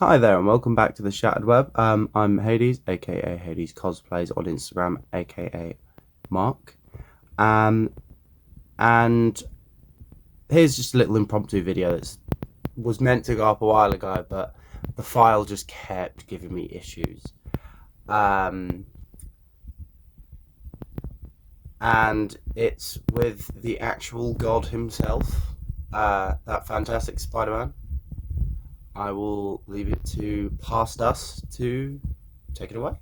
Hi there, and welcome back to the Shattered Web. I'm Hades, aka Hades Cosplays on Instagram, aka Mark. Um, and here's just a little impromptu video that was meant to go up a while ago, but the file just kept giving me issues. Um, and it's with the actual God himself, that fantastic Spider-Man. I will leave it to past us to take it away.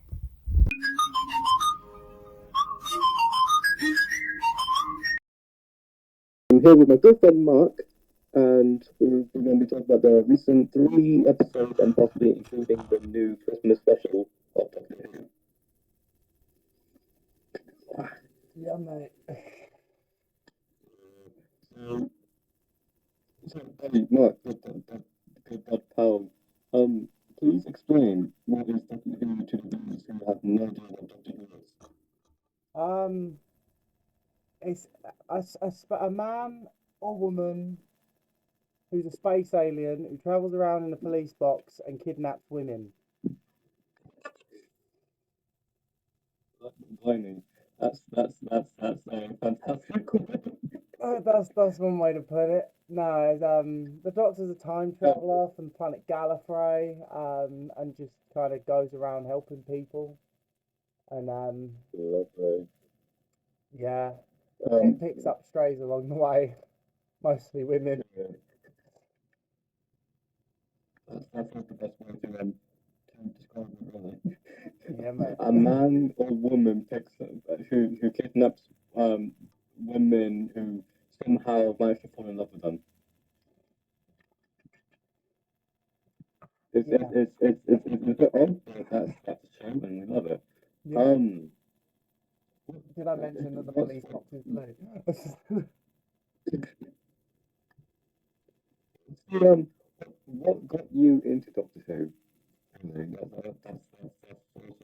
I'm here with my good friend Mark, and we're going to be talking about the recent 3 episodes and possibly including the new Christmas special of Doctor Who. Yeah, mate. So, hey, Mark, good pal. Please explain what is Doctor Who to the viewers who have no idea what Doctor Who is. Um, it's a man or woman who's a space alien who travels around in a police box and kidnaps women. Blimey, that's a fantastic one. That's one way to put it. No, the Doctor's a time traveler from the planet Gallifrey, and just kind of goes around helping people, and Lovely. yeah, Um, picks up strays along the way, mostly women. yeah, that's not the best way to describe it, really. Yeah, mate. A man or woman who kidnaps women who somehow manage to fall in love with them. It's Yeah, it's it's it's a bit odd, but that's a shame, and we love it. yeah. Um, Did I mention that the what's police box is blue? um, what got you into Doctor Who? Really, that's also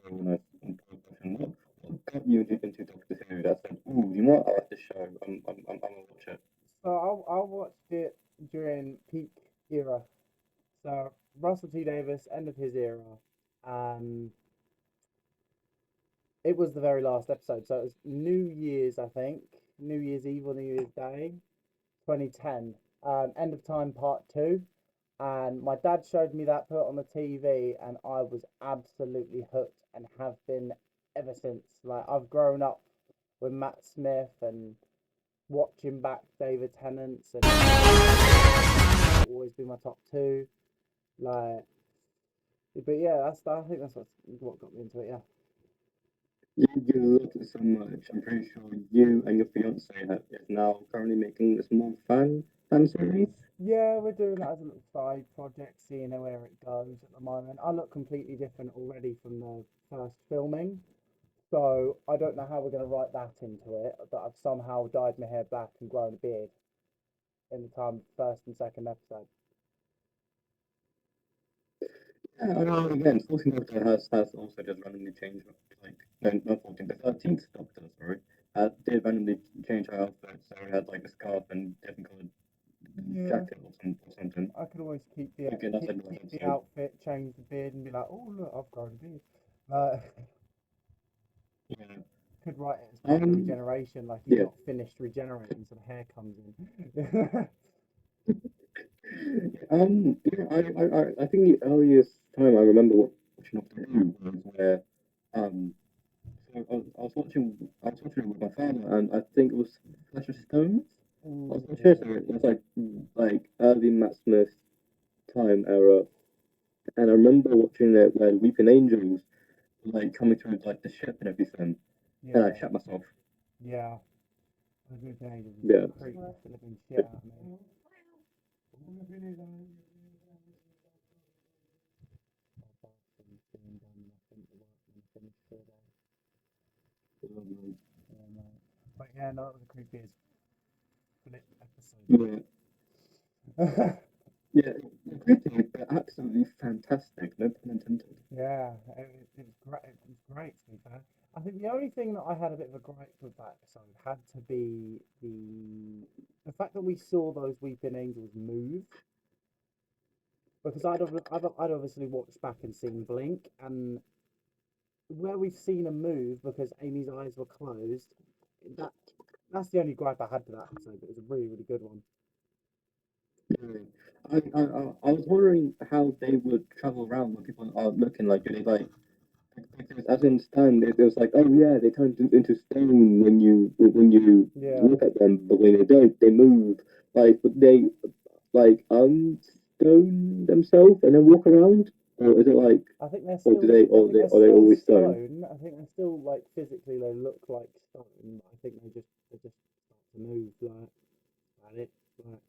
a nice important question. What got you into Doctor Who? That said, ooh, you know what? I like this show. I'm gonna watch it. So I watched it during peak era. So Russell T Davis, end of his era. Um, it was the very last episode. So it was New Year's, I think, New Year's Eve or New Year's Day, 2010. End of Time Part Two, and my dad showed me that put on the TV, and I was absolutely hooked and have been ever since. Like I've grown up with Matt Smith and watching back David Tennant's and always be my top two. Like, but yeah, I think that's what got me into it. Yeah, You loved it so much. I'm pretty sure you and your fiance is now currently making a small fan series. yeah, we're doing that as a little side project, seeing where it goes at the moment. I look completely different already from the first filming, so I don't know how we're going to write that into it. But I've somehow dyed my hair black and grown a beard in the time first and second episode. Yeah, I know, again, 14th Doctor has also just randomly changed, like, no, not 14th, the 13th Doctor, sorry, did randomly change her outfit, so we had, like, a scarf and different coloured Yeah, jacket or something. I could always Okay, that's it, keep the so, outfit, change the beard, and be like, oh look, I've grown a beard. Uh, yeah. could write it as part of Um, regeneration, like he's yeah. not finished regenerating, so the hair comes in. Yeah, I think the earliest time I remember watching Doctor Who was where, um, so I was watching it with my father, and I think it was Flesh of Stones. I was Ooh, not sure, so it was like early Matt Smith time era, and I remember watching it where Weeping Angels like coming through like the ship and everything, and I yeah, shut myself. yeah. The good ages used to Yeah. creep the flipping shit out of me. But yeah, no, that was the creepiest flip Yeah, episode. yeah, pretty, but absolutely fantastic. No pun intended. Yeah, it was great. It was great to be fair. I think the only thing that I had a bit of a gripe with that episode had to be the fact that we saw those weeping angels move. because I'd obviously watched back and seen Blink, and where we've seen a move because Amy's eyes were closed, that that's the only gripe I had to that episode. It was a really, really good one. Mm. I was wondering how they would travel around when people are looking like, do they like, because as in Stan, it was like, oh yeah, they turn into stone when you Yeah. look at them, but when they don't, they move. Like, would they like unstone themselves and then walk around, or is it like, I think they're or still. do they, I or think they, they're are they still always stone? stone. I think they're still like physically they look like stone. I think they just start to move like at it. Like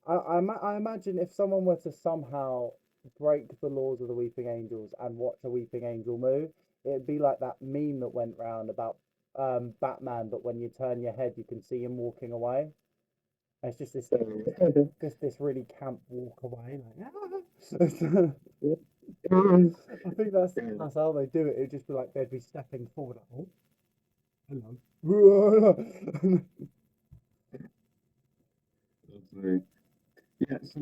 I imagine if someone were to somehow break the laws of the Weeping Angels and watch a Weeping Angel move, it'd be like that meme that went round about Batman, but when you turn your head, you can see him walking away. And it's just this really camp walk away. Like, I think that's how they do it. It'd just be like they'd be stepping forward. Like, oh, hello. Lovely. Yeah, so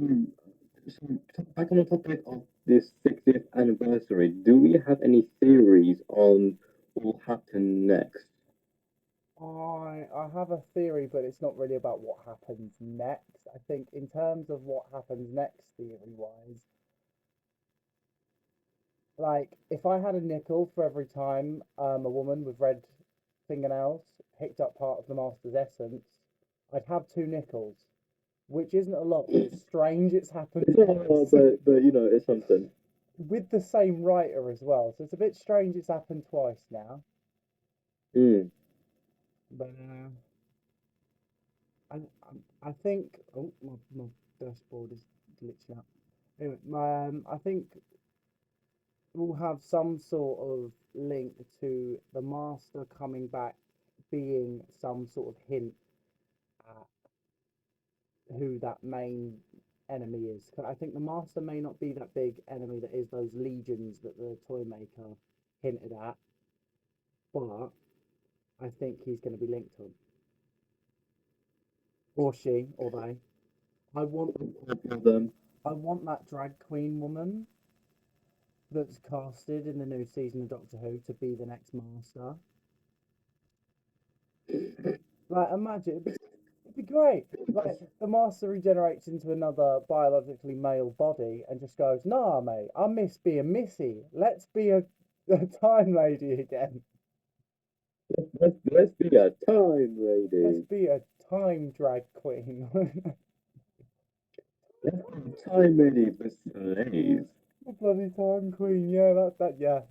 back on the topic of this 60th anniversary, do we have any theories on what will happen next? I have a theory, but it's not really about what happens next. I think in terms of what happens next, theory wise, like if I had a nickel for every time a woman with red fingernails picked up part of the Master's essence, I'd have two nickels, which isn't a lot, but it's strange it's happened It's not a lot, twice but you know, it's something. with the same writer as well. So it's a bit strange it's happened twice now. Mm. But I think my dashboard is glitching out. Anyway, I think we'll have some sort of link to the Master coming back being some sort of hint at who that main enemy is. 'Cause I think the Master may not be that big enemy that is those legions that the toy maker hinted at, but I think he's going to be linked to him. Or she, or they. I want Them. I want that drag queen woman that's casted in the new season of Doctor Who to be the next Master. Like, imagine it'd be great. Like, the Master regenerates into another biologically male body and just goes, "Nah, mate, I miss being Missy. Let's be a time lady again. Let's be a time Let's lady. be a time drag queen." Let's be a time lady for slaves. Bloody time queen, yeah, that, yeah.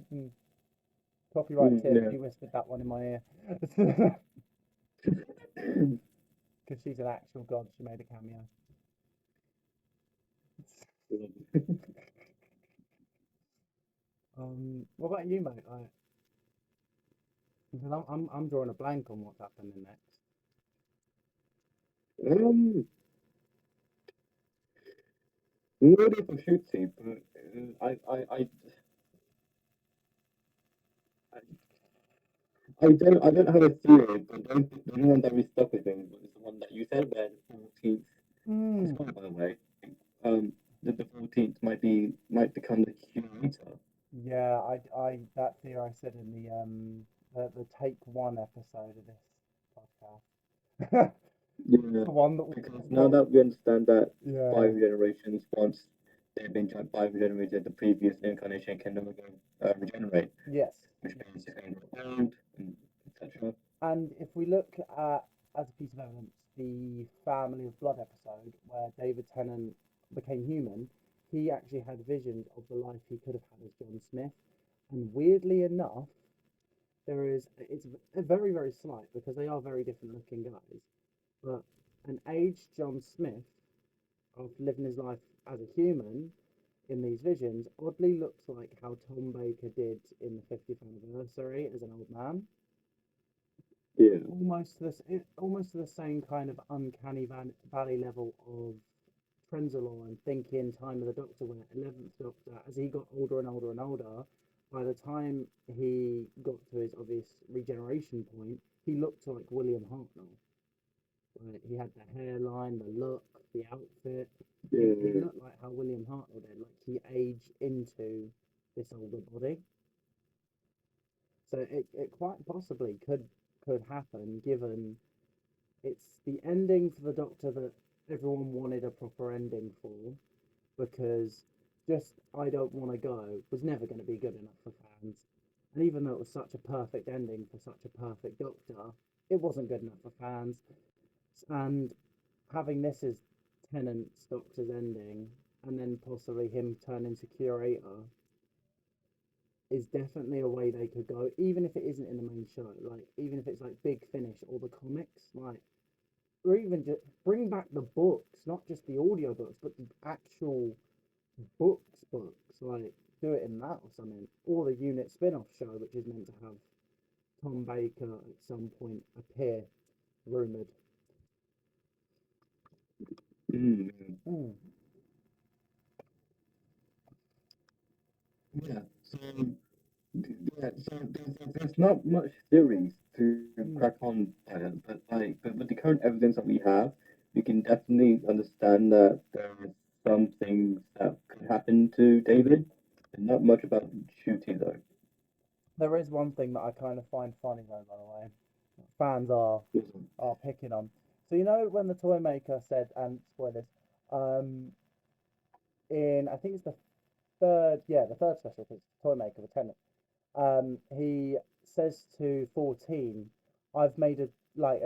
Copyright tip. Yeah. She whispered that one in my ear. Because she's an actual god. She made a cameo. What about you, mate? Like, because I'm drawing a blank on what's happening next. Not even shooty, but I don't have a theory, but the one that we stuck with me was the one that you said where the 14th is called, by the way. That the 14th might become the curator. Yeah, that theory I said in the take one episode of this podcast. Yeah, The one that because now that we understand that yeah, five generations, once they've been five regenerated, the previous incarnation can no longer regenerate, yes. which means it's going to grow old, and etc. And if we look at, as a piece of evidence, the Family of Blood episode where David Tennant became human, he actually had visions of the life he could have had as John Smith. And weirdly enough, it's very, very slight because they are very different looking guys. But an aged John Smith of living his life as a human in these visions oddly looks like how Tom Baker did in the 50th anniversary as an old man. Yeah. Almost to the same kind of uncanny valley level of Trenzalore and thinking Time of the Doctor, where 11th Doctor, as he got older and older and older, by the time he got to his obvious regeneration point, he looked like William Hartnell. Like, he had the hairline, the look, the outfit. It looked like how William Hartnell did, like he aged into this older body. So it quite possibly could happen, given it's the ending for the Doctor that everyone wanted a proper ending for, because just I Don't Want to Go was never going to be good enough for fans. And even though it was such a perfect ending for such a perfect Doctor, it wasn't good enough for fans. And having this as Tennant's Doctor's ending, and then possibly him turn into curator, is definitely a way they could go, even if it isn't in the main show. Like, even if it's like Big Finish or the comics, like, or even just bring back the books, not just the audio books, but the actual books. Like, do it in that or something. Or the Unit spin off show, which is meant to have Tom Baker at some point appear, rumoured. Mm. Mm. Yeah. So yeah. So there's not much theories to crack on by it, but with the current evidence that we have, we can definitely understand that there are some things that could happen to David, and not much about Shooty though. There is one thing that I kind of find funny though, by the way. Fans are picking on. So you know when the toy maker said, and spoilers, um, in I think it's the third special, because toy maker, the tenant, he says to 14, "I've made a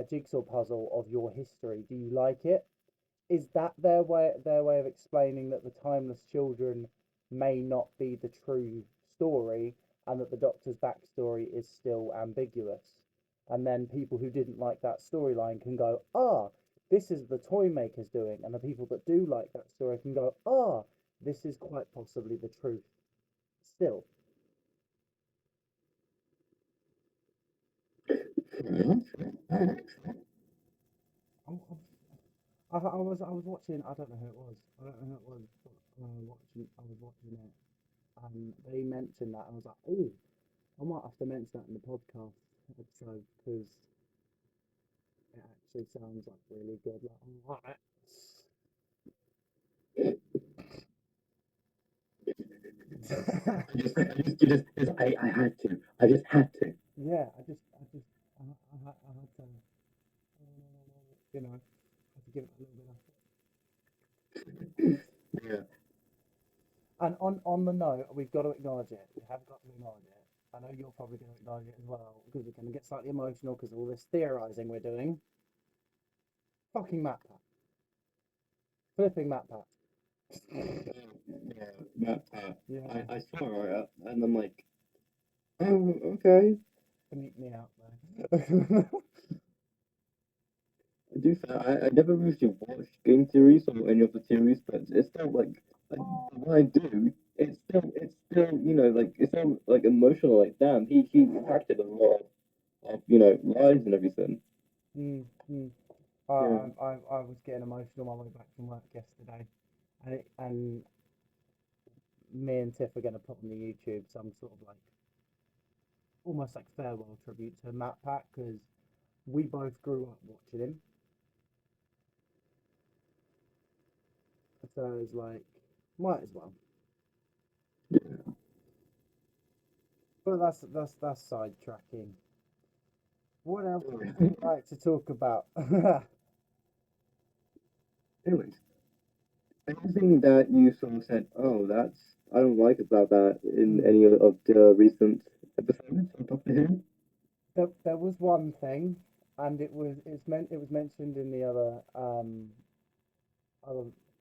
jigsaw puzzle of your history. Do you like it?" Is that their way of explaining that the timeless children may not be the true story, and that the Doctor's backstory is still ambiguous? And then people who didn't like that storyline can go, "Ah, this is the toy maker's doing," and the people that do like that story can go, "Ah, this is quite possibly the truth still." I was watching. I don't know who it was. I don't know who it was. But I was watching it, and they mentioned that. And I was like, oh, I might have to mention that in the podcast episode, because it actually sounds like really good. Like, all right. I had to. I just had to. Yeah, I had to, had to give it a little bit of. Yeah. And on the note, we've got to acknowledge it. We have got to acknowledge it. I know you're probably going to acknowledge it as well, because we're going to get slightly emotional because of all this theorising we're doing. Fucking Matt Pat. Flipping Matt Pat. Yeah, Matt Pat. Yeah. I saw it and I'm like, oh, okay. Beat me out there. I do say I never really watched game theories or any of the theories, but it's still like when I do, it's still like it's still like emotional. Like damn, he impacted a lot of lives and everything. Mm. Yeah. I was getting emotional on my way back from work yesterday, and me and Tiff are going to put on the YouTube some sort of like almost like farewell tribute to Matt Pat, because we both grew up watching him. So it's like, might as well. Yeah. But that's sidetracking. What else would you like to talk about? Anyways, anything that you sort of said, oh, that's I don't like about that in any of the recent episodes of Doctor Who. There was one thing, and it was mentioned in the other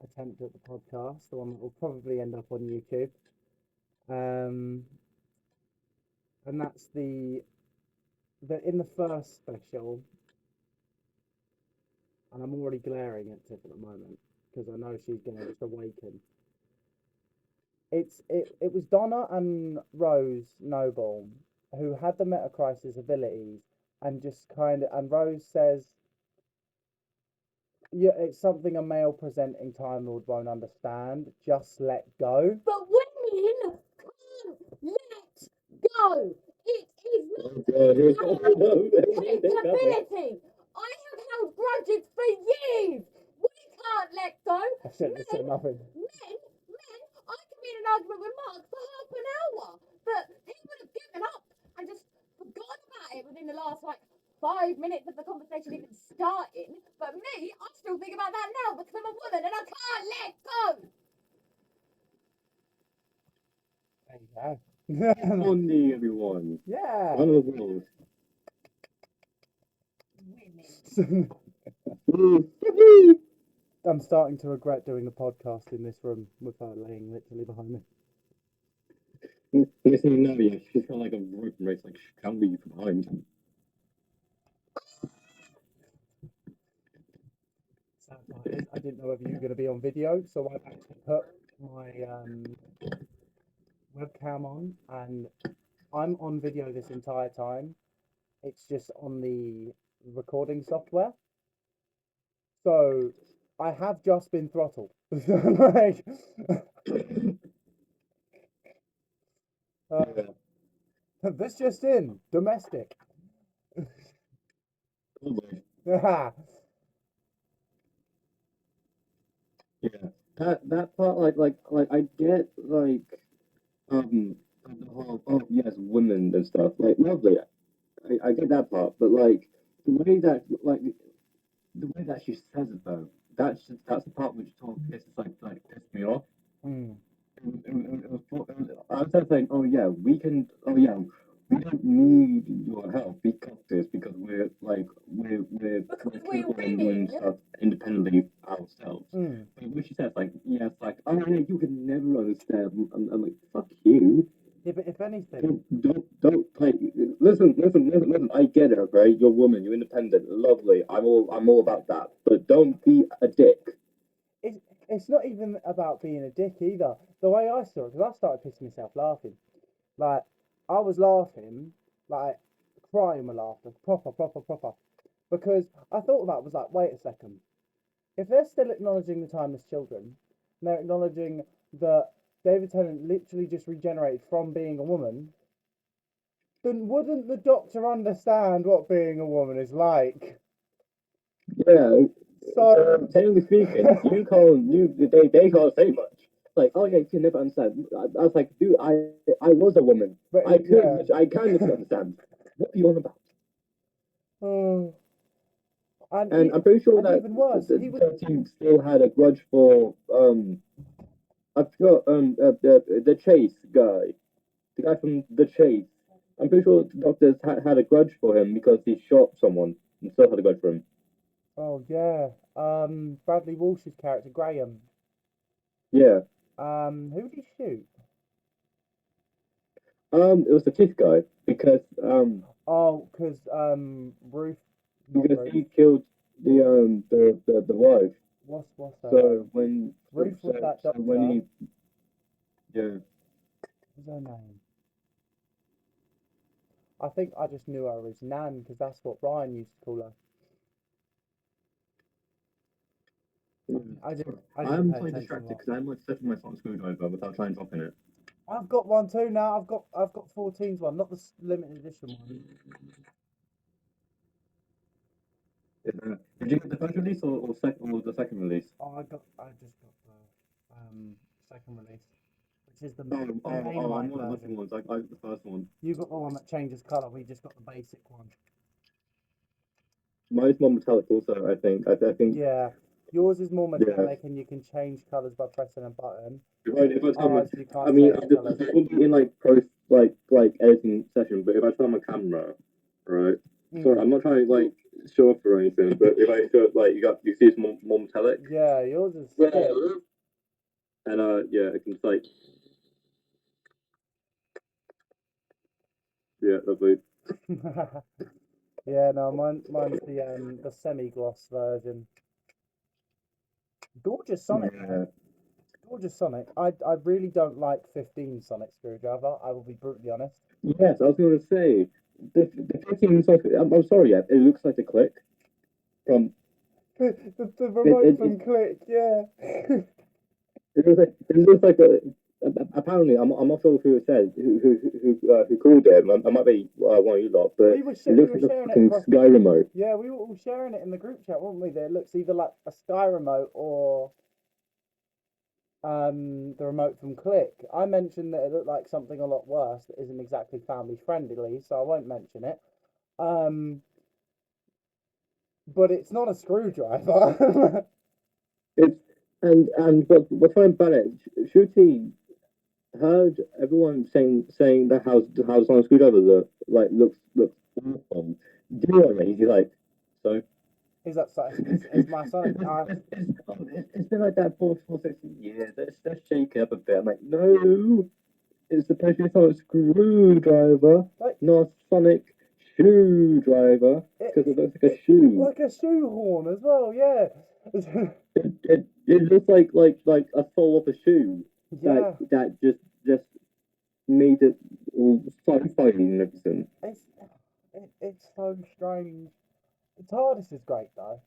attempt at the podcast, the one that will probably end up on YouTube. Um, and that's the in the first special, and I'm already glaring at Tiff at the moment because I know she's gonna just awaken. It was Donna and Rose Noble who had the Metacrisis abilities, and just kind of, and Rose says, yeah, it's something a male presenting Time Lord won't understand. Just let go. But women can't let go. It is not Oh God! a No. capability. I have held grudges for years. We can't let go. I shouldn't have said nothing. Men, I could be in an argument with Mark for half an hour, but he would have given up and just forgot about it within the last 5 minutes of the conversation even starting. But me, I still think about that now because I'm a woman and I can't let go. There you go. Monday, everyone. Yeah. One of the rules. Women. I'm starting to regret doing the podcast in this room with her laying literally behind me. Listening now, yeah, she's got like a rope race, like she can't leave behind. Sad part is, I didn't know whether you were going to be on video, so I've actually put my webcam on, and I'm on video this entire time. It's just on the recording software. So I have just been throttled. Like, Yeah. this just in, domestic. Probably. Yeah. Yeah. That part, like I get like the whole, oh yes, women and stuff, like lovely. I get that part, but like the way that she says it though, that's the part which sort of pissed me off. Mm. I was just saying, oh yeah, we don't need your help because we're capable of doing stuff independently ourselves. Mm. But when she says oh yeah, you can never understand. I'm like, fuck you. Yeah, but if anything, Don't like listen. I get it, right? You're a woman, you're independent, lovely. I'm all about that. But don't be a dick. it's not even about being a dick either. The way I saw it, because I started pissing myself laughing. Like, I was laughing, like, crying with laughter, proper. Because I thought about it, was like, wait a second. If they're still acknowledging the timeless children, and they're acknowledging that David Tennant literally just regenerated from being a woman, then wouldn't the Doctor understand what being a woman is like? Yeah. So, Technically speaking, they can't say much. Like, oh yeah, you can never understand. I was like, dude, I was a woman. but I yeah. kind of understand. What are you on about? Oh. And I'm pretty sure and that even worse, he the team still had a grudge for I forgot the Chase guy, the guy from the Chase. I'm pretty sure the Doctors had a grudge for him because he shot someone and still had a grudge for him. Oh yeah. Bradley Walsh's character Graham. Yeah. Who did he shoot? It was the fifth guy because Oh, because Ruth. Not because Ruth. he killed the wife. What's her So name? when Ruth was that so doctor. when he yeah. What's her name? I think I just knew her as Nan because that's what Ryan used to call her. I didn't I'm pay quite attention distracted a lot. because I'm like setting my phone screwdriver without trying dropping it. I've got one too now. I've got 14's one, not the limited edition one. Did you get the first release or the second release? Oh, I just got the second release, which is the I'm main one version. of the ones. I got the first one. You got the one that changes colour. We just got the basic one. Mine's more metallic also, I think. I think Yeah, yours is more metallic and you can change colours by pressing a button. if I tell Ours, you can't I mean, change colours. it won't be in like post like editing session, but if I turn my camera, right? Sorry, I'm not trying to like show off or anything, but if I show you see it's more metallic. Yeah, yours is. And yeah, I can just like yeah, lovely. Yeah, no, mine's the semi-gloss version. Gorgeous Sonic. Yeah. Gorgeous Sonic. I really don't like 15 Sonic Screwdriver. I will be brutally honest. Yes, I was going to say the 15 Sonic. I'm sorry, yeah, it looks like a Click from The remote from Click, yeah. it looks like apparently, I'm not sure who it said, who called it. I might be one of you lot, but We were, it we looks were like a sharing it fucking across. Sky remote. Yeah, we were all sharing it in the group chat, weren't we? That it looks either like a Sky remote or the remote from Click. I mentioned that it looked like something a lot worse that isn't exactly family friendly, so I won't mention it. But it's not a screwdriver. It's and what's funny about it, Shooty heard everyone saying that how the Sonic screwdriver looks awful. Do you know what I mean? He's like, so Is that so? Is my Sonic? it's been like that for 60 years. Let's shake it up a bit. I'm like, no, it's the Patriot Sonic screwdriver, Like, not Sonic shoe-driver, because it looks like a shoe. like a shoehorn as well. Yeah. It looks like a sole of a shoe Yeah. that just made it all sci-fi and everything. It's so strange. The TARDIS is great though.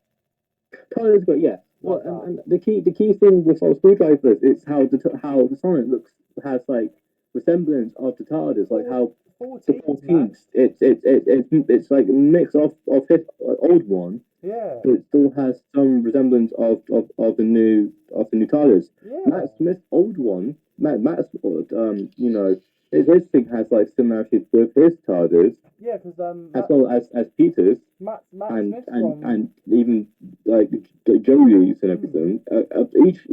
Colors, but yeah. Well, Love that. and the key thing with all screwdrivers is how the Sonic looks has like resemblance of the TARDIS, like how the 14th it's like a mix of his old one, Yeah. but it still has some resemblance of the new TARDIS. Yeah. Matt Smith's old one, Matt's you know, his thing has like similarities with his TARDIS Yeah, because as well as Peter's Matt and Smith's one. and even like Jolie's and everything.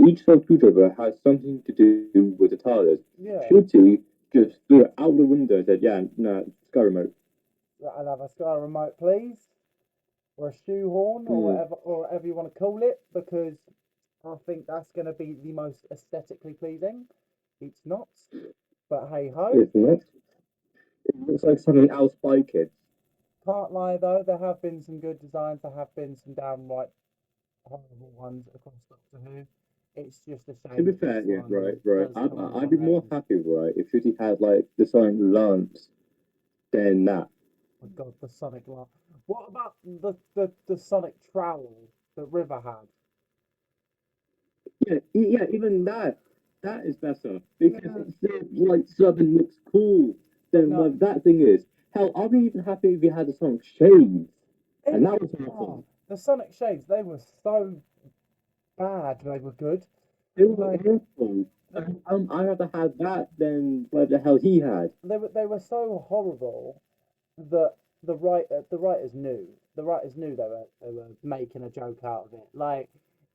Each screwdriver has something to do with the TARDIS. Yeah. Shooty just threw it out the window and said, "Yeah, no, Sky remote." I'll have a Sky remote, please, or a shoehorn, or whatever you want to call it, because I think that's going to be the most aesthetically pleasing. It's not, but hey ho. It's not. It looks like something out of Spy Kids. Can't lie though, there have been some good designs. There have been some downright horrible ones across Doctor Who. It's just a shame. To be that fair, this yeah, one right. does come I'd be more already. happy, right, if Shooty had like the Sonic Lance than that. Oh God, the Sonic one. What about the Sonic trowel that River had? Yeah, even that is better because Yeah. it still like something looks cool than No. what that thing is. Hell, I'll be even happy if we had the Sonic Shades, and that was Oh, awesome. the Sonic shades, they were so bad. They were good. It was Like, awful. I'd rather have that than what the hell he had. they were so horrible that the writers knew they were making a joke out of it. Like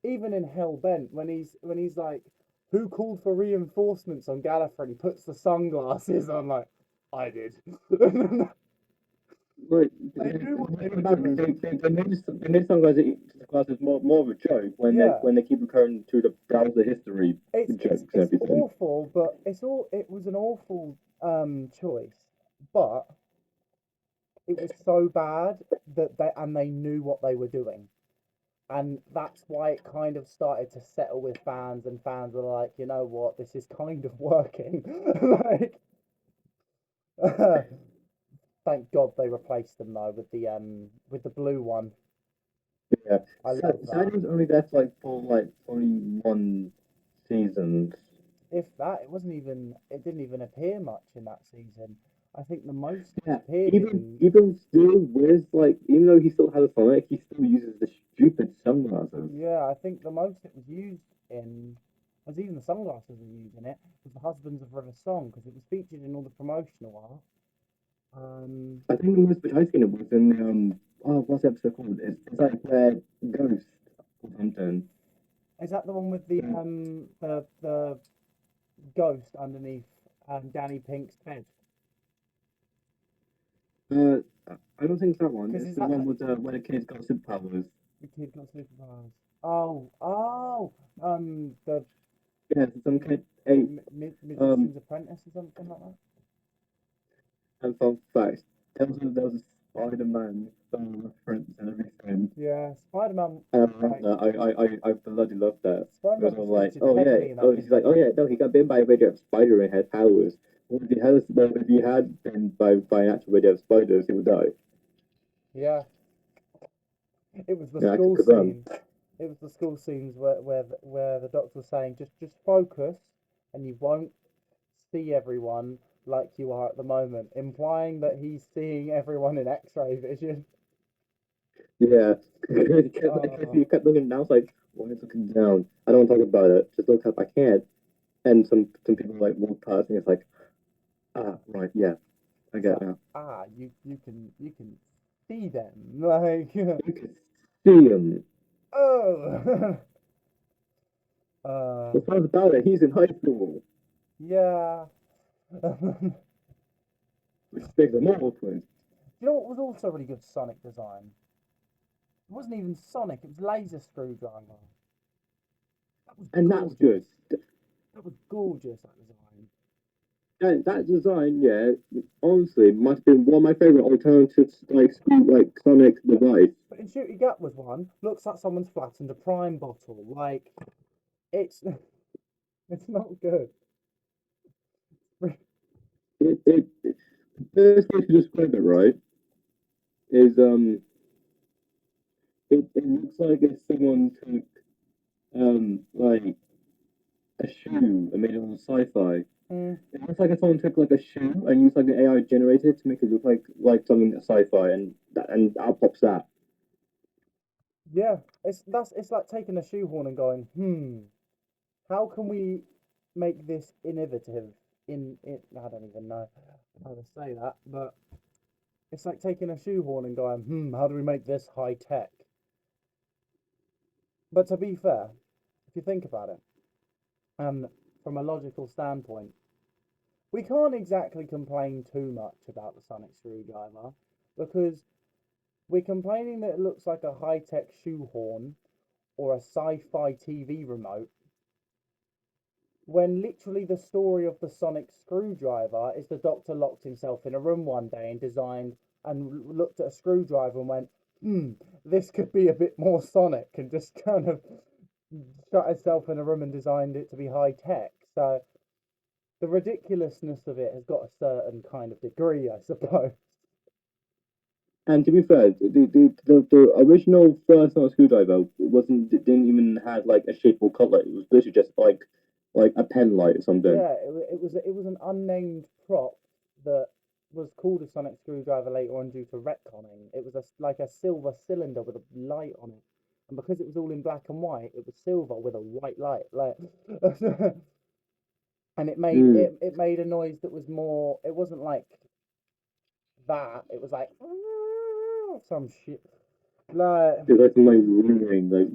even in Hellbent when he's like, who called for reinforcements on Gallifrey? And he puts the sunglasses on. Like I did. Like They knew what they were they made sunglasses more of a joke when Yeah. they keep recurring to the browser history jokes and It's everything. awful, but it was an awful choice, but it was so bad that they knew what they were doing. And that's why it kind of started to settle with fans, and fans were like, you know what, this is kind of working. Like, thank God they replaced them though with the blue one. Yeah, I love that. Sadie was only there for like 41 seasons. If that, it didn't even appear much in that season. I think the most it Yeah, appeared in, even still with like, even though he still has a Sonic, he still uses the stupid sunglasses. yeah, I think the most it was used in, as even the sunglasses were used in it, was the Husbands of River Song, because it was featured in all the promotional art. I think the most which I've seen it was in what's the episode called? It's like where Ghost or something. Is that the one with the the ghost underneath Danny Pink's bed? I don't think it's that one. 'Cause It's is the that one with where the kid's got superpowers. The kid got superpowers. The Yeah, some kid ate. Magician's Apprentice or something like that. And fun fact, there was a Spider-Man reference and everything. Yeah, Spider-Man. I bloody love that. Spider-Man Because I was was like, featured oh yeah, heavily in that oh he's like, oh yeah, no, he got bitten by a radioactive spider and had powers. Well, if he had been by an actual radioactive spiders, he would die. Yeah. It was the Yeah, I school can confirm. scene. It was the school scenes where the doctor was saying, just focus, and you won't see everyone like you are at the moment, implying that he's seeing everyone in X-ray vision. Yeah. He Oh, kept looking down. I was like, why is he looking down? I don't want to talk about it. Just look up. I can't. And some people like walk past and it's like, ah, right, yeah, I it's get it like, now. you can see them, like, You can see him. oh, uh, The fun about it, he's in high school, yeah. which makes it more awkward. You know what was also really good Sonic design? It wasn't even Sonic, it was Laser Screwdriver. That was And that's good. gorgeous. That was gorgeous, that design. That design, yeah, honestly, must have been one of my favorite alternatives, like screw, like Sonic device. But in Shooty Gap was one, looks like someone's flattened a prime bottle. Like, it's it's not good. The best way to describe it, right, is it looks like if someone took like a shoe and made it all sci-fi. Mm, It looks like if someone took like a shoe and used like an AI generator to make it look like something sci-fi, and out pops that. yeah, it's like taking a shoehorn and going, how can we make this innovative? I don't even know how to say that, but it's like taking a shoehorn and going, how do we make this high tech? But to be fair, if you think about it, and from a logical standpoint, we can't exactly complain too much about the Sonic Screwdriver because we're complaining that it looks like a high tech shoehorn or a sci fi TV remote when literally the story of the Sonic Screwdriver is the Doctor locked himself in a room one day and designed and looked at a screwdriver and went, this could be a bit more Sonic, and just kind of shut himself in a room and designed it to be high tech. So the ridiculousness of it has got a certain kind of degree, I suppose. And to be fair, the original first Sonic screwdriver didn't even have like a shape or color. It was literally just like a pen light or something. Yeah, it was an unnamed prop that was called a sonic screwdriver later on due to retconning. It was like a silver cylinder with a light on it, and because it was all in black and white, it was silver with a white light. Like, and it made Mm. it made a noise that was more. It wasn't like that. It was like some shit. Like, It's like some like ringing, like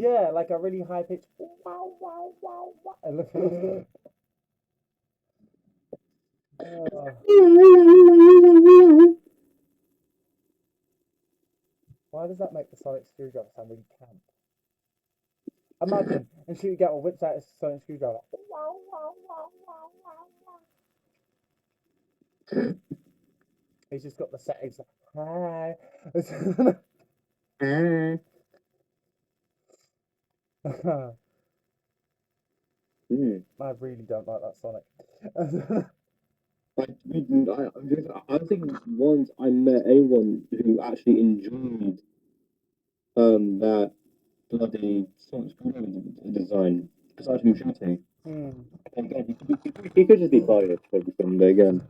yeah, like a really high pitched wow wow wow wow. And look, why does that make the sonic screwdriver sound really camp? Imagine, and Shooty Gatwell whips out his sonic screwdriver. Wow wow wow wow wow wow. He's just got the settings. Hi. I really don't like that Sonic. I think once I met anyone who actually enjoyed that bloody Sonic screwdriver design, besides from shooting. Again, he could just be biased for everything, but again.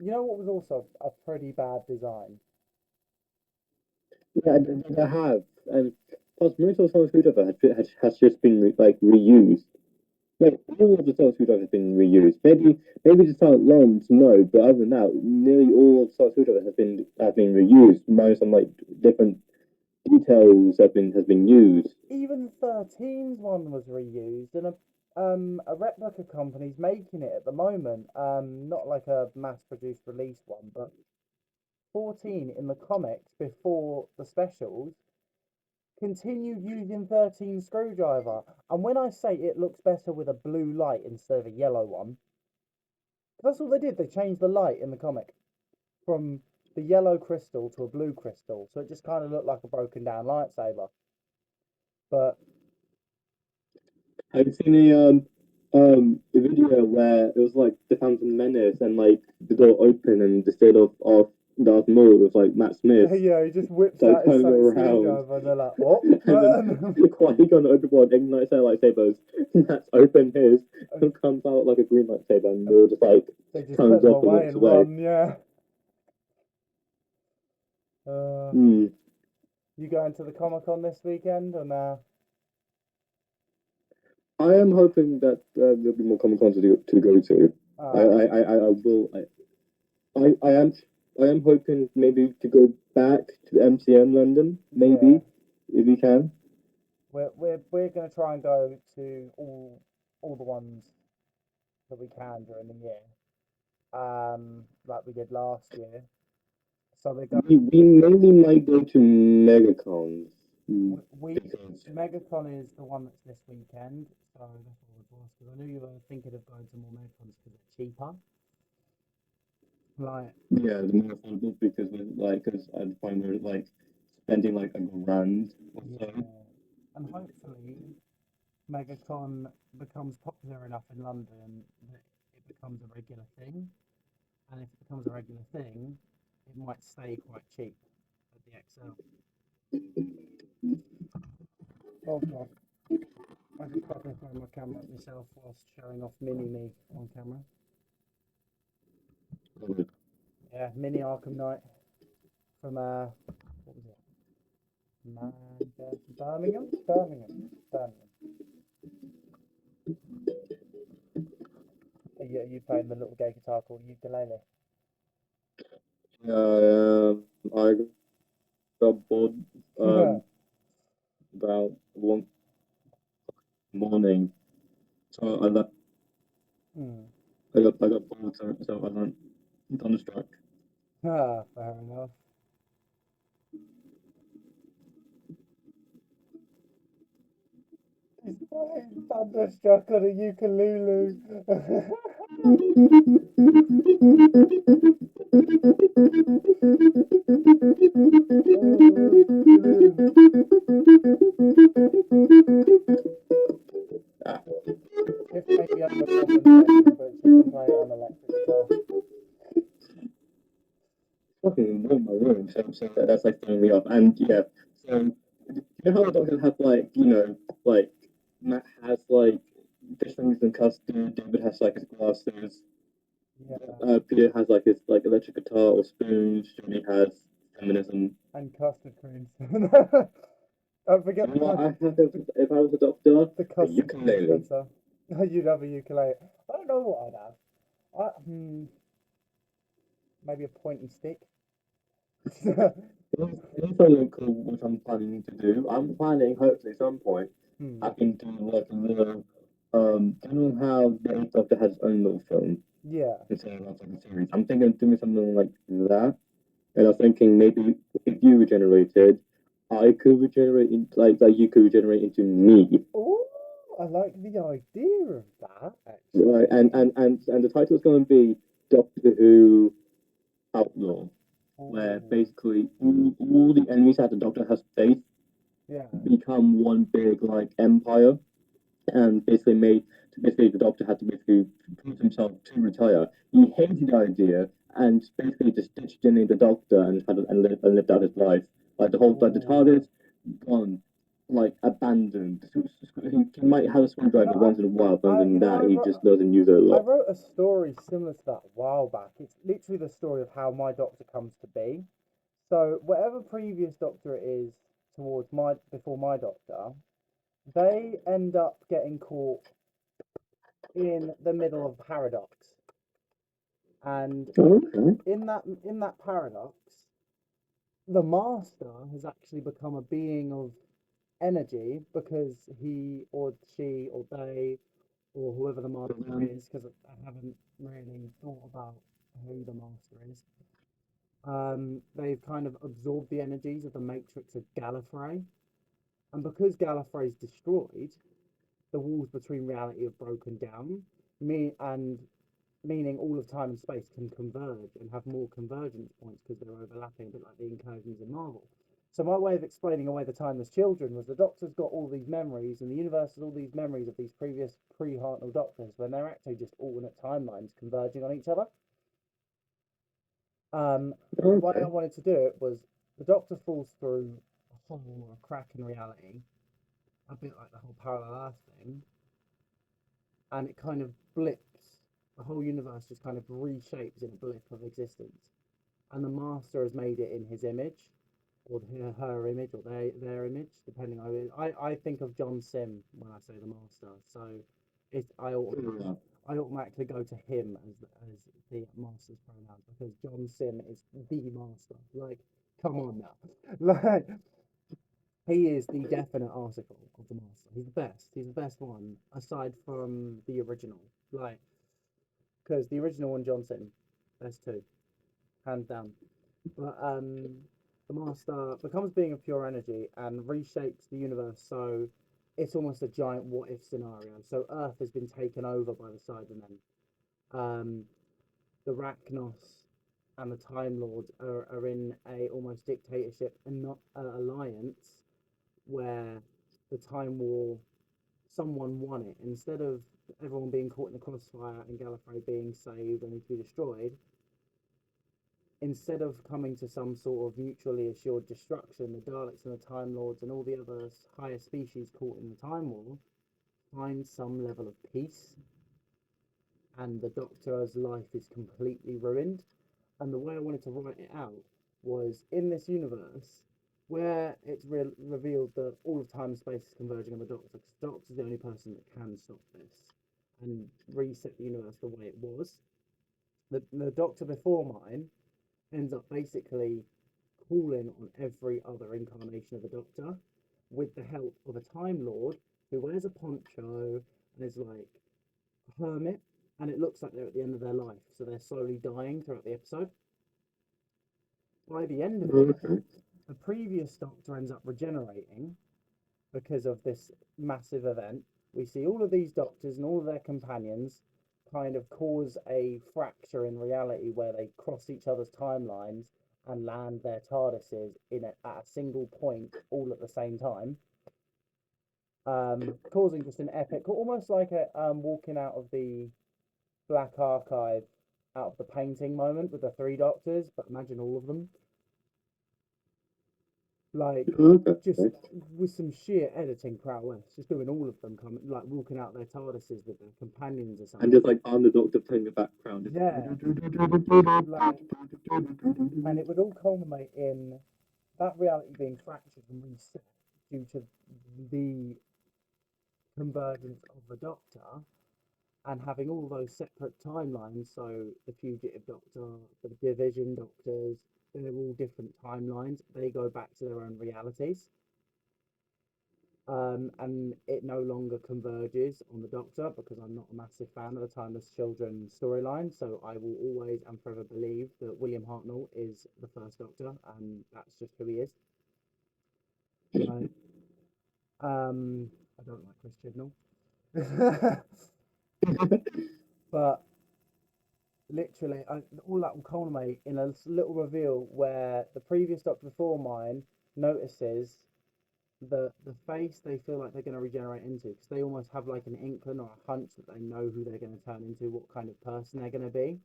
You know what was also a pretty bad design? Yeah, they have. And plus, most of the Sonic screwdriver has just been like reused. Like, all of the Sonic screwdriver has been reused. Maybe the Sonic Lons, no, but other than that, nearly all of Sonic screwdriver has been reused. Minus some like different details has been used. Even 13's one was reused, and a replica company's making it at the moment. Not like a mass-produced release one, but 14 in the comics before the specials continued using 13 screwdriver. And when I say it looks better with a blue light instead of a yellow one, that's all they did. They changed the light in the comic from the yellow crystal to a blue crystal, so it just kind of looked like a broken down lightsaber. But have you seen a video where it was like the Phantom Menace and like the door open and instead of Darth Maul with like Matt Smith. Yeah, he just whips Like, out his turning around. screwdriver and they're like, what? And then Qui-Gon and Obi-Wan ignites their lightsabers. Matt's open his and comes out like a green lightsaber, and they're just like they just turns put them off and away walks and away. run, yeah. You going to the Comic-Con this weekend or nah? I am hoping that there'll be more Comic Cons to go to. I will. I am hoping maybe to go back to the MCM London, maybe if we can. We're gonna try and go to all the ones that we can during the year. Like we did last year. So we're going. We mainly might go to MegaCons. MegaCon is the one that's this weekend, so that's what I was because I knew you were thinking of going to more MegaCons because it's cheaper. Like yeah, the more affordable because I find we're like spending like $1,000 or so. And hopefully MegaCon becomes popular enough in London that it becomes a regular thing. And if it becomes a regular thing, it might stay quite cheap at the XL. Oh god. I just got to find my camera myself whilst showing off Mini-Me on camera. Yeah, Mini Arkham Knight from what was it? Birmingham. Are you playing the little gay guitar called ukulele? I got bored about 1 morning, so I got bored, so I went Thunderstruck. Ah, fair enough. He's playing Thunderstruck on a ukulele. If maybe I'm overcompensating, but she can play it on electric guitar. Fucking in my room, so that's like throwing me off. And yeah, so you know how the doctors have like like Matt has like fish fingers and custard, David has like his glasses, Peter has like his like electric guitar or spoons, Johnny has feminism and custard creams. Don't forget you know what I have if I was a doctor? the custard ukulele. cream dispenser. You'd have a ukulele. I don't know what I'd have. Maybe a pointy stick. Here's something cool which I'm planning to do. I'm planning hopefully at some point I can do like a little you know how the Eighth Doctor has his own little film? Yeah. Instead of like a series. I'm thinking of doing something like that. And I was thinking maybe if you regenerated, I could regenerate into like you could regenerate into me. Oh, I like the idea of that actually. Right, and the title is gonna be Doctor Who Outlaw. Where basically all the enemies that the Doctor has faced become one big like empire, and basically the Doctor had to basically prove himself to retire. He hated the idea and basically just ditched in the Doctor and lived out his life. Like the whole like the TARDIS gone, like abandoned. He might have a screwdriver once in a while, but other than that, he just doesn't use it a lot. I wrote a story similar to that a while back. It's literally the story of how my Doctor comes to be. So whatever previous Doctor it is towards before my Doctor, they end up getting caught in the middle of paradox. And in that paradox, the Master has actually become a being of energy because he or she or they or whoever the Master is, because I haven't really thought about who the Master is. They've kind of absorbed the energies of the Matrix of Gallifrey, and because Gallifrey is destroyed, the walls between reality have broken down. Meaning all of time and space can converge and have more convergence points because they're overlapping, a bit like the incursions in Marvel. So my way of explaining away the timeless children was the Doctor's got all these memories and the universe has all these memories of these previous pre-Hartnell Doctors when they're actually just alternate timelines converging on each other. The way Okay. I wanted to do it was the Doctor falls through a hole or a crack in reality, a bit like the whole parallel Earth thing, and it kind of blips. The whole universe just kind of reshapes in a blip of existence, and the Master has made it in his image, or her image, or their image, depending on. I think of John Sim when I say the Master, so it's Yeah. I automatically go to him as the Master's pronouns because John Sim is the Master. Like, come on now, like he is the definite article of the Master. He's the best. He's the best one aside from the original. Like, because the original one, John Sim, best two, hands down. But the Master becomes being of pure energy and reshapes the universe so it's almost a giant what if scenario. So Earth has been taken over by the Cybermen. The Rachnos and the Time Lords are in a almost dictatorship and not alliance where the Time War someone won it instead of everyone being caught in the crossfire and Gallifrey being saved only to be destroyed. Instead of coming to some sort of mutually assured destruction, the Daleks and the Time Lords and all the other higher species caught in the Time War find some level of peace, and the Doctor's life is completely ruined. And the way I wanted to write it out was in this universe where it's revealed that all of time and space is converging on the Doctor, because the Doctor's the only person that can stop this and reset the universe the way it was. The Doctor before mine ends up basically calling on every other incarnation of the Doctor with the help of a Time Lord who wears a poncho and is like a hermit, and it looks like they're at the end of their life, so they're slowly dying throughout the episode. By the end of it, Okay. the previous Doctor ends up regenerating because of this massive event. We see all of these Doctors and all of their companions kind of cause a fracture in reality where they cross each other's timelines and land their TARDISes at a single point all at the same time, causing just an epic, almost like a walking out of the Black Archive, out of the painting moment with the three Doctors, but imagine all of them. Like, just Okay. with some sheer editing prowess, just doing all of them coming, like walking out their TARDISes with their companions or And something. just like I'm the Doctor playing the background. Just... Yeah, like, and it would all culminate in that reality being fractured and reset due to the convergence of the Doctor and having all those separate timelines. So the Fugitive Doctor, the Division Doctors, they're all different timelines. They go back to their own realities. And it no longer converges on the Doctor because I'm not a massive fan of the Timeless Children storyline. So I will always and forever believe that William Hartnell is the first Doctor, and that's just who he is. Right. I don't like Chris Chibnall, but literally, all that will culminate in a little reveal where the previous Doctor before mine notices the face they feel like they're going to regenerate into, because they almost have like an inkling or a hunch that they know who they're going to turn into, what kind of person they're going to be,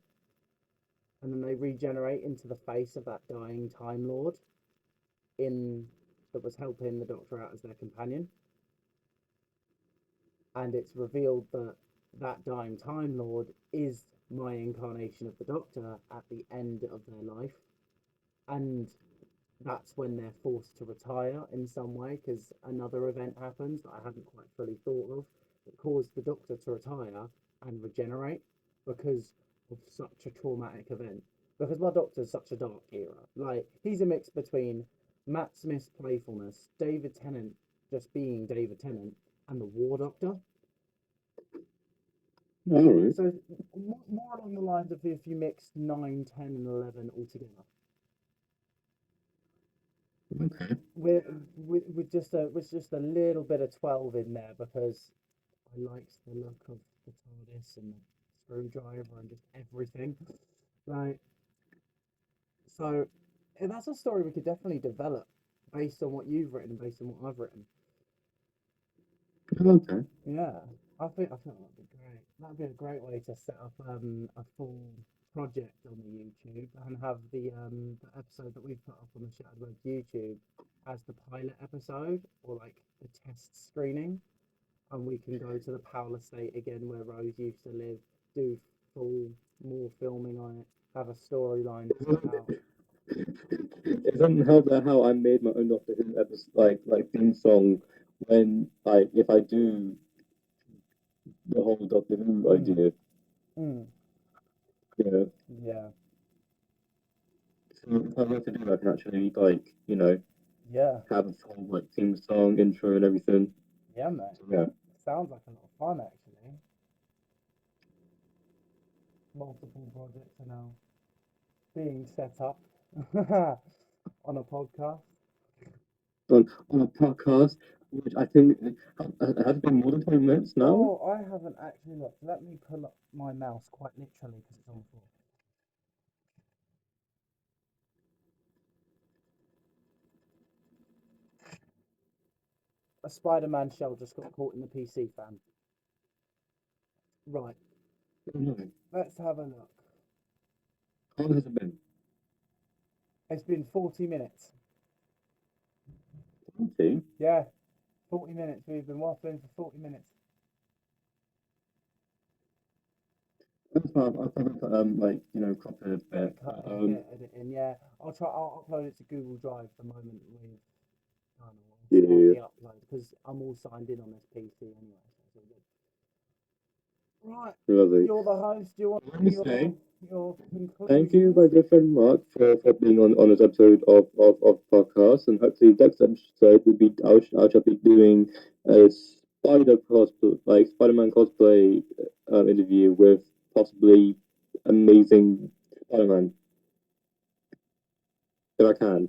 and then they regenerate into the face of that dying Time Lord in that was helping the Doctor out as their companion. And it's revealed that that dying Time Lord is my incarnation of the Doctor at the end of their life, and that's when they're forced to retire in some way because another event happens that I hadn't quite fully thought of that caused the Doctor to retire and regenerate because of such a traumatic event. Because my Doctor's such a dark era. Like, he's a mix between Matt Smith's playfulness, David Tennant just being David Tennant, and the War Doctor. All right. So more along the lines of if you mixed 9, 10, and 11 all together. Okay. With just a little bit of 12 in there because I liked the look of the TARDIS and the screwdriver and just everything. Like, so and that's a story we could definitely develop based on what you've written, based on what I've written. Okay. Yeah, I think that'd be great. That'd be a great way to set up a full project on the YouTube and have the episode that we've put up on the Shattered Web YouTube as the pilot episode or like the test screening, and we can go to the Powell estate again where Rose used to live, do full more filming on it, have a storyline set out. Isn't how I made my own Doctor Who episode like theme song when like if I do the whole Doctor Who idea, Mm, yeah. yeah, So if I were to do that, I can actually like yeah, have a full like theme song, intro, and everything. yeah, mate. So, yeah. Sounds like a lot of fun actually. Multiple projects are now being set up on a podcast. On a podcast, which I think has been more than 20 minutes now. Oh, I haven't actually looked. Let me pull up my mouse quite literally because it's on the floor. A Spider-Man shell just got caught in the PC fan. Right, Oh, no. let's have a look. How long has it been? It's been 40 minutes. 20? Yeah, 40 minutes. We've been waffling for 40 minutes. That's fine. I'll probably put crop it a bit. Cut a bit, edit in. Yeah, I'll upload it to Google Drive the moment we've done. Or start the upload because I'm all signed in on this PC anyway. So it's all good. Right, Lovely. you're the host. Do you want Let me your say, conclusions? thank you, my good friend Mark, for being on this episode of podcast, and hopefully next episode will be I shall be doing a Spider-Man cosplay interview with possibly amazing Spider-Man if I can.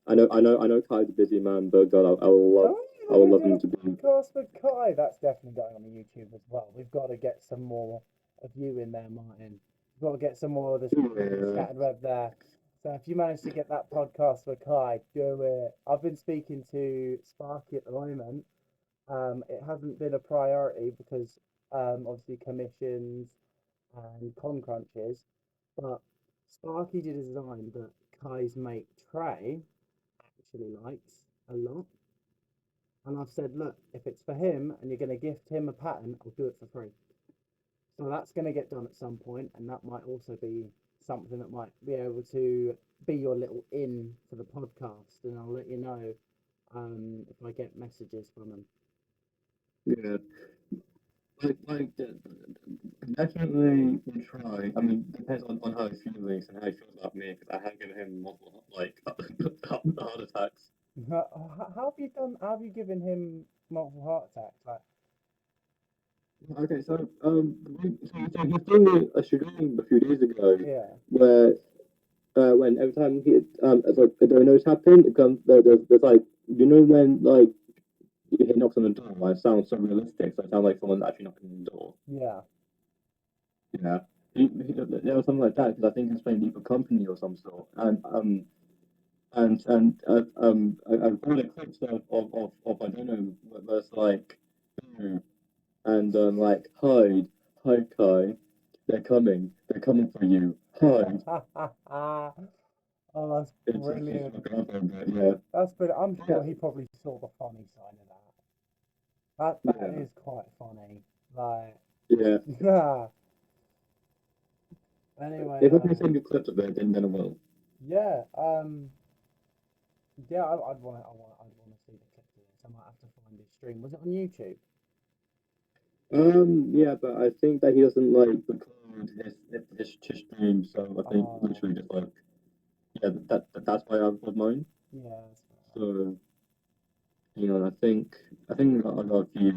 I know Kai's a busy man, but God, I would love him to be. Podcast with Kai. That's definitely going on the YouTube as well. We've got to get some more of you in there, Martin. We've got to get some more of the Yeah. Shattered Web there. So if you manage to get that podcast with Kai, do it. I've been speaking to Sparky at the moment. It hasn't been a priority because obviously commissions and con crunches, but Sparky did a design that Kai's mate Trey actually likes a lot. And I've said, look, if it's for him and you're going to gift him a pattern, I'll do it for free. So that's going to get done at some point, and that might also be something that might be able to be your little in for the podcast. And I'll let you know if I get messages from him. Yeah. Definitely will try. I mean, depends on how he feels and how he feels about me, because I have given him multiple heart attacks. How have you done? How have you given him multiple heart attacks? Like, Okay, so he's doing a stream a few days ago yeah, where when every time it's like a donos happen, it comes there's like when like he knocks on the door, like, it sounds so realistic, so it sounds like someone's actually knocking on the door. yeah. Yeah. There was something like that because I think he was playing Leap Company or some sort, and I've got a clips of I don't know, where it's like, and like hide, Kai, they're coming for you, hide. Oh, that's It's just brilliant. looking up a bit, yeah. That's brilliant. I'm sure Yeah. he probably saw the funny side of that. That Yeah. is quite funny. Like, Yeah. yeah. Anyway, If I can send you clips of it, then I will. yeah, yeah, I'd want to see the clip of this. I might have to find his stream. Was it on YouTube? Yeah, but I think that he doesn't like record his stream, so I think Oh. literally just like, yeah, that's why I record mine. Yeah, that's right. So, I think I got a few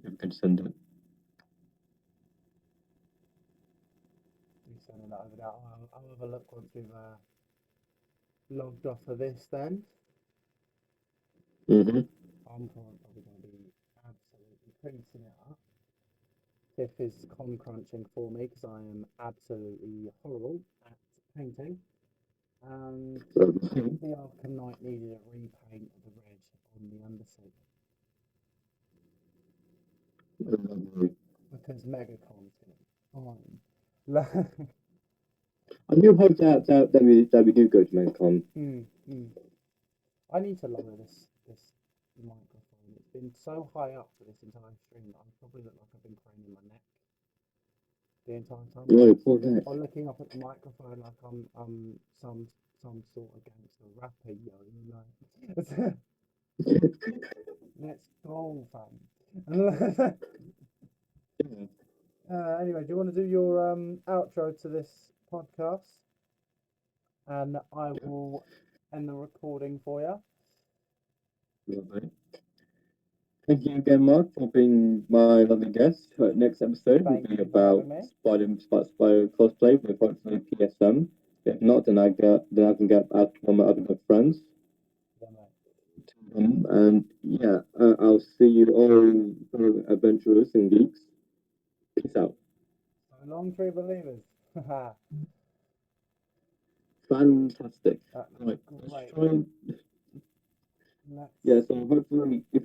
you can send it. Be sending that over there. I'll have a look once we've logged off of this then. Mm-hmm. I'm probably going to be absolutely creasing it up. Tiff is con crunching for me because I am absolutely horrible at painting. And the Arkham Knight needed a repaint of the red on the underside because Megacon's going to be fine. I do hope that we do go to MenCon. I need to lower this microphone. It's been so high up for this entire stream that I probably look like I've been craning my neck the entire time. Oh, poor neck. Or looking up at the microphone like I'm some sort of gangster rapper, yo, you know. Let's go, fam. Anyway, do you want to do your outro to this podcast? And I will end the recording for you. Lovely. Thank you again, Mark, for being my lovely guest. Next episode will Thank be you for about having me. Spider cosplay with hopefully PSM. If not, then I can get out one of my other good friends. Yeah, mate. And yeah, I'll see you all, fellow adventurers and geeks. Peace out. So long, true believers. Fantastic. That's Right. great. Let's try and... Yeah, so hopefully, if